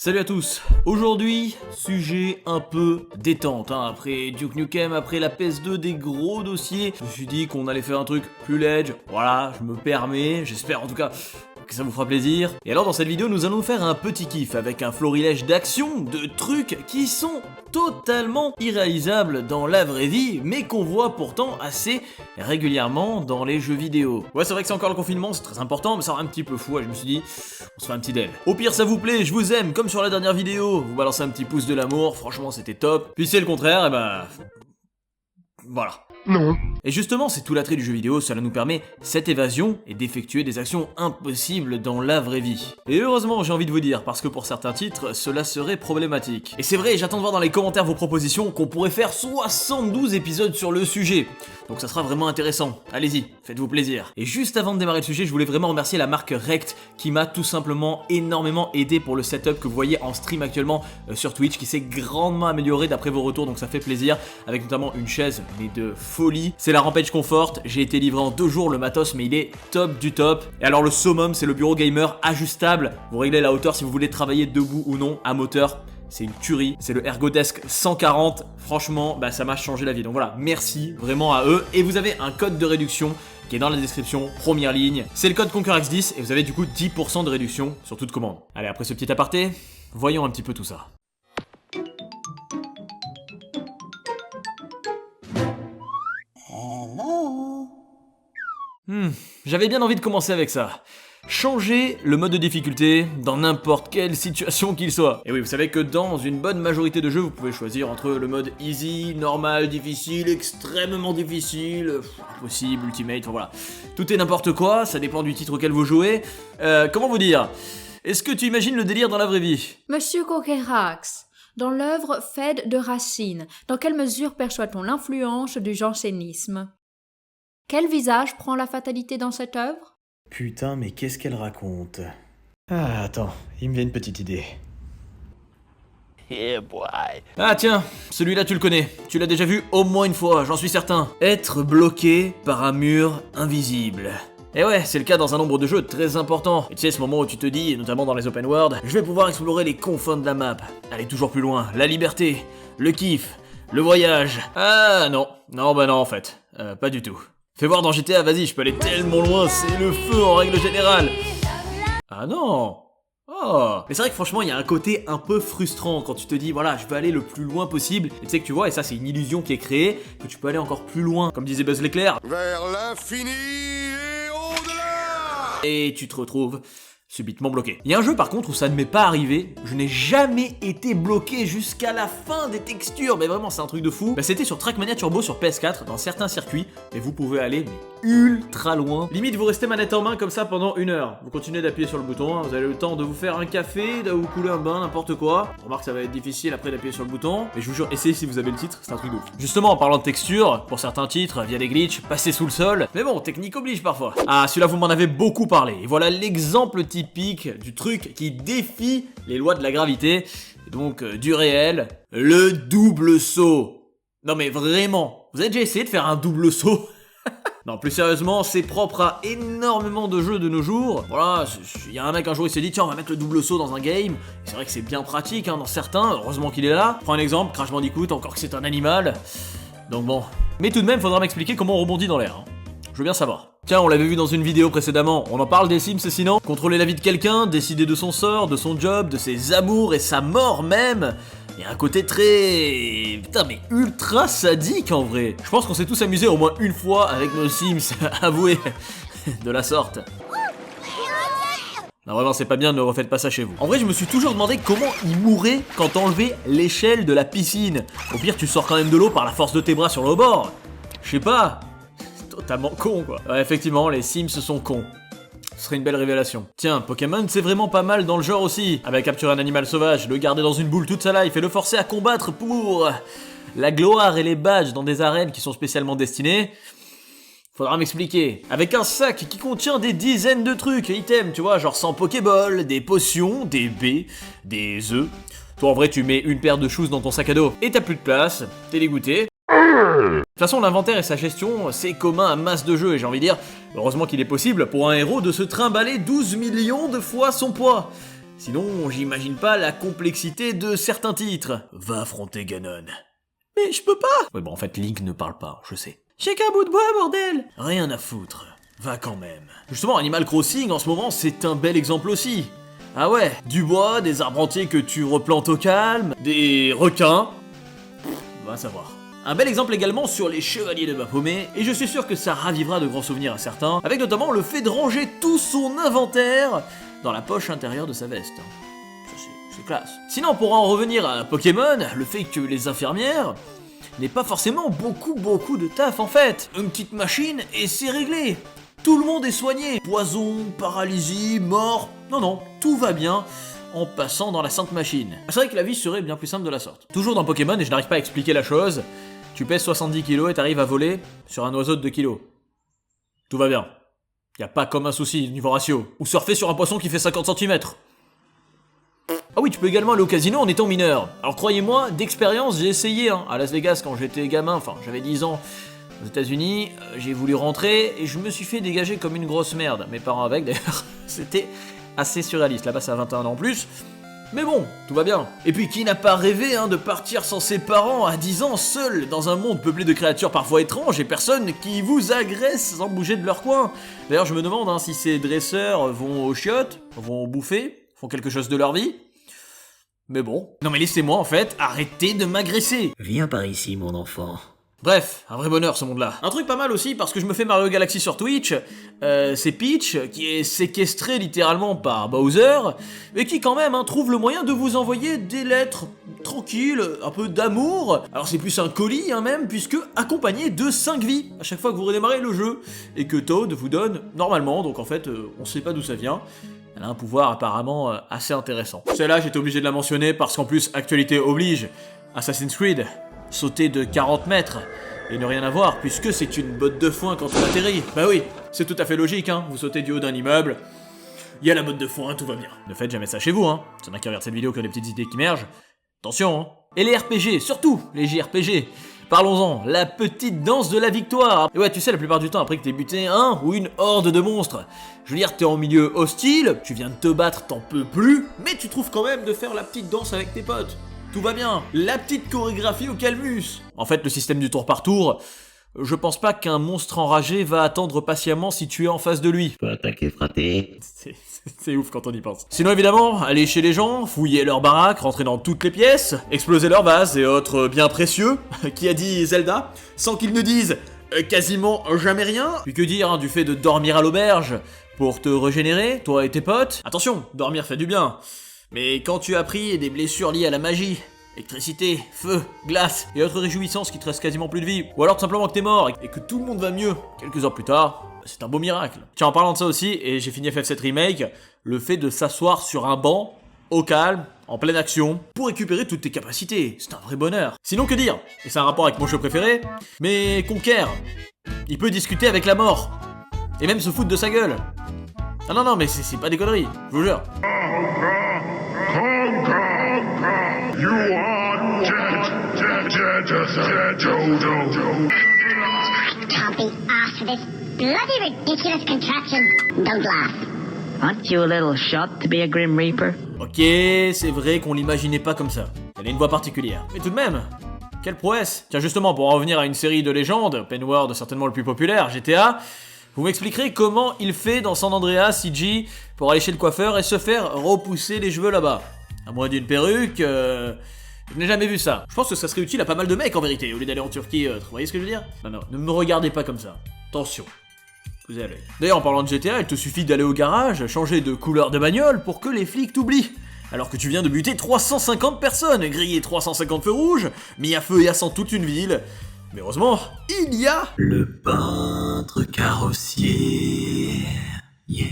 Salut à tous, aujourd'hui, sujet un peu détente, après Duke Nukem, après la PS2, des gros dossiers, je me suis dit qu'on allait faire un truc plus ledge, voilà, je me permets, j'espère en tout cas que ça vous fera plaisir. Et alors dans cette vidéo, nous allons faire un petit kiff avec un florilège d'actions, de trucs qui sont totalement irréalisables dans la vraie vie, mais qu'on voit pourtant assez régulièrement dans les jeux vidéo. Ouais, c'est vrai que c'est encore le confinement, c'est très important, mais ça rend un petit peu fou, je me suis dit, on se fait un petit dél. Au pire, ça vous plaît, je vous aime, comme sur la dernière vidéo, vous balancez un petit pouce de l'amour, franchement c'était top. Puis c'est le contraire, et bah... voilà. Non. Et justement, c'est tout l'attrait du jeu vidéo, cela nous permet cette évasion et d'effectuer des actions impossibles dans la vraie vie. Et heureusement, j'ai envie de vous dire, parce que pour certains titres, cela serait problématique. Et c'est vrai, j'attends de voir dans les commentaires vos propositions qu'on pourrait faire 72 épisodes sur le sujet. Donc ça sera vraiment intéressant. Allez-y, faites-vous plaisir. Et juste avant de démarrer le sujet, je voulais vraiment remercier la marque Rect qui m'a tout simplement énormément aidé pour le setup que vous voyez en stream actuellement sur Twitch, qui s'est grandement amélioré d'après vos retours, donc ça fait plaisir, avec notamment une chaise, mais de folie. C'est la Rampage Comfort, j'ai été livré en 2 jours le matos, mais il est top du top. Et alors le summum, c'est le bureau gamer ajustable. Vous réglez la hauteur si vous voulez travailler debout ou non à moteur. C'est une tuerie, c'est le Ergodesk 140, franchement, ça m'a changé la vie. Donc voilà, merci vraiment à eux. Et vous avez un code de réduction qui est dans la description, première ligne. C'est le code ConquerX10 et vous avez du coup 10% de réduction sur toute commande. Allez, après ce petit aparté, voyons un petit peu tout ça. J'avais bien envie de commencer avec ça. Changer le mode de difficulté dans n'importe quelle situation qu'il soit. Et oui, vous savez que dans une bonne majorité de jeux, vous pouvez choisir entre le mode easy, normal, difficile, extrêmement difficile, impossible, ultimate, enfin voilà. Tout est n'importe quoi, ça dépend du titre auquel vous jouez. Comment vous dire? Est-ce que tu imagines le délire dans la vraie vie? Monsieur ConquerX, dans l'œuvre Phèdre de Racine, dans quelle mesure perçoit-on l'influence du jansénisme? Quel visage prend la fatalité dans cette œuvre? Putain, mais qu'est-ce qu'elle raconte? Ah, attends, il me vient une petite idée. Yeah, boy. Ah tiens, celui-là tu le connais. Tu l'as déjà vu au moins une fois, j'en suis certain. Être bloqué par un mur invisible. Et ouais, c'est le cas dans un nombre de jeux très important. Et tu sais, ce moment où tu te dis, notamment dans les open world, je vais pouvoir explorer les confins de la map, aller toujours plus loin, la liberté, le kiff, le voyage. Ah non, non en fait, pas du tout. Fais voir dans GTA, vas-y, je peux aller tellement loin, c'est le feu en règle générale. Ah non. Oh. Mais c'est vrai que franchement, il y a un côté un peu frustrant quand tu te dis, voilà, je veux aller le plus loin possible. Et tu sais que tu vois, et ça c'est une illusion qui est créée, que tu peux aller encore plus loin. Comme disait Buzz l'éclair. Vers l'infini et au-delà. Et tu te retrouves subitement bloqué. Il y a un jeu par contre où ça ne m'est pas arrivé, je n'ai jamais été bloqué jusqu'à la fin des textures, mais vraiment c'est un truc de fou. C'était sur Trackmania Turbo sur PS4, dans certains circuits, et vous pouvez aller ultra loin. Limite vous restez manette en main comme ça pendant 1 heure. Vous continuez d'appuyer sur le bouton, vous avez le temps de vous faire un café, de vous couler un bain, n'importe quoi. Remarque ça va être difficile après d'appuyer sur le bouton, mais je vous jure, essayez si vous avez le titre, c'est un truc de ouf. Justement en parlant de texture, pour certains titres, via des glitches, passer sous le sol, mais bon, technique oblige parfois. Ah celui-là vous m'en avez beaucoup parlé, et voilà l'exemple typique du truc qui défie les lois de la gravité, et donc du réel, le double saut. Non mais vraiment, vous avez déjà essayé de faire un double saut? Non, plus sérieusement, c'est propre à énormément de jeux de nos jours. Voilà, il y a un mec un jour il s'est dit tiens on va mettre le double saut dans un game. C'est vrai que c'est bien pratique dans certains, heureusement qu'il est là. Prends un exemple, Crash Bandicoot, encore que c'est un animal. Donc bon. Mais tout de même, faudra m'expliquer comment on rebondit dans l'air. Je veux bien savoir. Tiens, on l'avait vu dans une vidéo précédemment, on en parle des Sims sinon? Contrôler la vie de quelqu'un, décider de son sort, de son job, de ses amours et sa mort même. Il y a un côté très... putain mais ultra sadique en vrai. Je pense qu'on s'est tous amusés au moins une fois avec nos Sims, avouez, de la sorte. Non vraiment c'est pas bien, ne refaites pas ça chez vous. En vrai je me suis toujours demandé comment il mourrait quand t'enlevais l'échelle de la piscine. Au pire tu sors quand même de l'eau par la force de tes bras sur le bord. Je sais pas. Totalement con quoi. Ouais, effectivement, les Sims sont cons. Ce serait une belle révélation. Tiens, Pokémon c'est vraiment pas mal dans le genre aussi. Avec capturer un animal sauvage, le garder dans une boule toute sa life et le forcer à combattre pour la gloire et les badges dans des arènes qui sont spécialement destinées. Faudra m'expliquer. Avec un sac qui contient des dizaines de trucs et items, tu vois, genre 100 Pokéball, des potions, des baies, des œufs. Toi en vrai tu mets une paire de shoes dans ton sac à dos et t'as plus de place, t'es dégoûté. De toute façon, l'inventaire et sa gestion, c'est commun à masse de jeux, et j'ai envie de dire, heureusement qu'il est possible pour un héros de se trimballer 12 millions de fois son poids. Sinon, j'imagine pas la complexité de certains titres. Va affronter Ganon. Mais je peux pas. Ouais bon, en fait, Link ne parle pas, je sais. J'ai qu'un bout de bois, bordel. Rien à foutre. Va quand même. Justement, Animal Crossing, en ce moment, c'est un bel exemple aussi. Ah ouais, du bois, des arbres entiers que tu replantes au calme, des requins. Va savoir. Un bel exemple également sur les chevaliers de Baphomet, et je suis sûr que ça ravivera de grands souvenirs à certains, avec notamment le fait de ranger tout son inventaire dans la poche intérieure de sa veste. Ça, c'est classe. Sinon, pour en revenir à Pokémon, le fait que les infirmières n'aient pas forcément beaucoup de taf en fait. Une petite machine et c'est réglé. Tout le monde est soigné. Poison, paralysie, mort. Non, tout va bien en passant dans la sainte machine. C'est vrai que la vie serait bien plus simple de la sorte. Toujours dans Pokémon, et je n'arrive pas à expliquer la chose, tu pèses 70 kg et t'arrives à voler sur un oiseau de 2 kg. Tout va bien. Y a pas comme un souci niveau ratio. Ou surfer sur un poisson qui fait 50 cm. Ah oui, tu peux également aller au casino en étant mineur. Alors croyez-moi, d'expérience, j'ai essayé à Las Vegas quand j'étais gamin, enfin j'avais 10 ans. Aux États-Unis, j'ai voulu rentrer et je me suis fait dégager comme une grosse merde. Mes parents avec d'ailleurs. C'était assez surréaliste. Là-bas, ça a 21 ans en plus. Mais bon, tout va bien. Et puis, qui n'a pas rêvé de partir sans ses parents à 10 ans, seul, dans un monde peuplé de créatures parfois étranges et personnes qui vous agressent sans bouger de leur coin. D'ailleurs, je me demande si ces dresseurs vont aux chiottes, vont bouffer, font quelque chose de leur vie. Mais bon. Non mais laissez-moi en fait, arrêtez de m'agresser. Viens par ici, mon enfant. Bref, un vrai bonheur ce monde-là. Un truc pas mal aussi, parce que je me fais Mario Galaxy sur Twitch, c'est Peach, qui est séquestré littéralement par Bowser, mais qui quand même trouve le moyen de vous envoyer des lettres tranquilles, un peu d'amour. Alors c'est plus un colis même, puisque accompagné de 5 vies, à chaque fois que vous redémarrez le jeu, et que Toad vous donne normalement, donc en fait, on sait pas d'où ça vient. Elle a un pouvoir apparemment assez intéressant. Celle-là, j'étais obligé de la mentionner, parce qu'en plus, actualité oblige, Assassin's Creed, sauter de 40 mètres et ne rien avoir puisque c'est une botte de foin quand on atterrit. Bah oui, c'est tout à fait logique, vous sautez du haut d'un immeuble, il y a la botte de foin, tout va bien. Ne faites jamais ça chez vous, Si on a qui regarde cette vidéo qui a des petites idées qui émergent, attention, Et les RPG, surtout les JRPG. Parlons-en, la petite danse de la victoire. Et ouais, tu sais, la plupart du temps, après que t'aies buté un ou une horde de monstres, je veux dire, t'es en milieu hostile, tu viens de te battre, t'en peux plus, mais tu trouves quand même de faire la petite danse avec tes potes. Tout va bien, la petite chorégraphie au calmus. En fait, le système du tour par tour, je pense pas qu'un monstre enragé va attendre patiemment si tu es en face de lui. Faut attaquer, frater. C'est ouf quand on y pense. Sinon évidemment, aller chez les gens, fouiller leur baraque, rentrer dans toutes les pièces, exploser leurs vases et autres biens précieux, qui a dit Zelda, sans qu'ils ne disent quasiment jamais rien. Puis que dire du fait de dormir à l'auberge pour te régénérer, toi et tes potes. Attention, dormir fait du bien. Mais quand tu as pris des blessures liées à la magie, électricité, feu, glace et autres réjouissances qui te restent quasiment plus de vie, ou alors tout simplement que t'es mort et que tout le monde va mieux quelques heures plus tard, c'est un beau miracle. Tiens, en parlant de ça aussi, et j'ai fini FF7 Remake, le fait de s'asseoir sur un banc, au calme, en pleine action, pour récupérer toutes tes capacités, c'est un vrai bonheur. Sinon que dire, et c'est un rapport avec mon jeu préféré, mais Conker, il peut discuter avec la mort, et même se foutre de sa gueule. Ah non, mais c'est pas des conneries, je vous jure. You are dead, Can't be asked for this bloody ridiculous contraption. Don't laugh. Aren't you a little shot to be a Grim Reaper? Ok, c'est vrai qu'on l'imaginait pas comme ça. Elle a une voix particulière. Mais tout de même, quelle prouesse. Tiens, justement, pour en revenir à une série de légendes, open world certainement le plus populaire, GTA, vous m'expliquerez comment il fait dans San Andreas, CG, pour aller chez le coiffeur et se faire repousser les cheveux là-bas. À moins d'une perruque, je n'ai jamais vu ça. Je pense que ça serait utile à pas mal de mecs en vérité, au lieu d'aller en Turquie, vous voyez ce que je veux dire? Non, ne me regardez pas comme ça. Attention. Vous allez. D'ailleurs, en parlant de GTA, il te suffit d'aller au garage, changer de couleur de bagnole pour que les flics t'oublient. Alors que tu viens de buter 350 personnes, griller 350 feux rouges, mis à feu et à sang toute une ville. Mais heureusement, il y a... Le peintre carrossier. Yeah.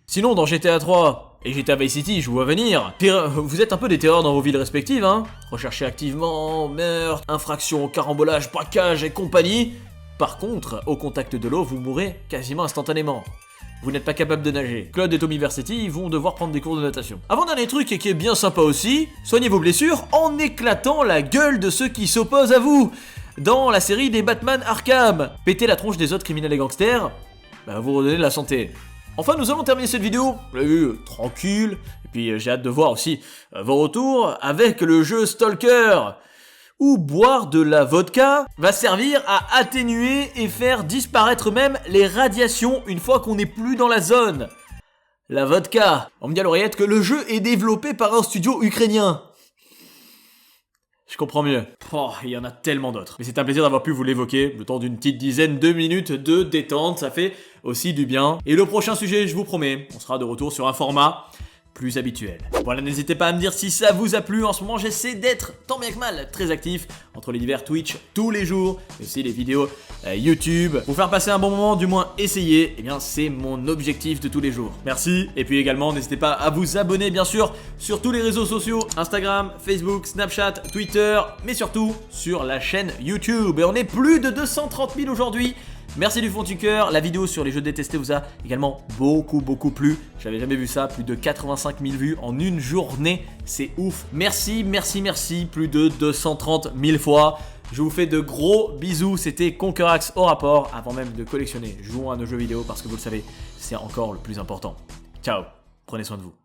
Sinon, dans GTA 3 et GTA Vice City, je vous vois venir, vous êtes un peu des terreurs dans vos villes respectives, Recherchez activement, meurtre, infraction, carambolage, braquage et compagnie. Par contre, au contact de l'eau, vous mourrez quasiment instantanément. Vous n'êtes pas capable de nager. Claude et Tommy Vercetti vont devoir prendre des cours de natation. Avant-dernier truc et qui est bien sympa aussi, soignez vos blessures en éclatant la gueule de ceux qui s'opposent à vous. Dans la série des Batman Arkham, pétez la tronche des autres criminels et gangsters, vous redonnez de la santé. Enfin, nous allons terminer cette vidéo, vous l'avez vu, tranquille, et puis j'ai hâte de voir aussi vos retours avec le jeu Stalker, où boire de la vodka va servir à atténuer et faire disparaître même les radiations une fois qu'on n'est plus dans la zone. La vodka. On me dit à l'oreillette que le jeu est développé par un studio ukrainien. Je comprends mieux. Oh, il y en a tellement d'autres. Mais c'est un plaisir d'avoir pu vous l'évoquer, le temps d'une petite dizaine de minutes de détente, ça fait aussi du bien. Et le prochain sujet, je vous promets, on sera de retour sur un format plus habituel. Voilà, n'hésitez pas à me dire si ça vous a plu. En ce moment, j'essaie d'être, tant bien que mal, très actif entre les divers Twitch tous les jours, et aussi les vidéos YouTube. Pour faire passer un bon moment, du moins essayer, eh bien c'est mon objectif de tous les jours. Merci, et puis également, n'hésitez pas à vous abonner, bien sûr, sur tous les réseaux sociaux, Instagram, Facebook, Snapchat, Twitter, mais surtout sur la chaîne YouTube. Et on est plus de 230 000 aujourd'hui. Merci du fond du cœur, la vidéo sur les jeux détestés vous a également beaucoup plu. J'avais jamais vu ça, plus de 85 000 vues en une journée, c'est ouf. Merci, plus de 230 000 fois. Je vous fais de gros bisous, c'était Conquerax au rapport, avant même de collectionner. Jouons à nos jeux vidéo parce que vous le savez, c'est encore le plus important. Ciao, prenez soin de vous.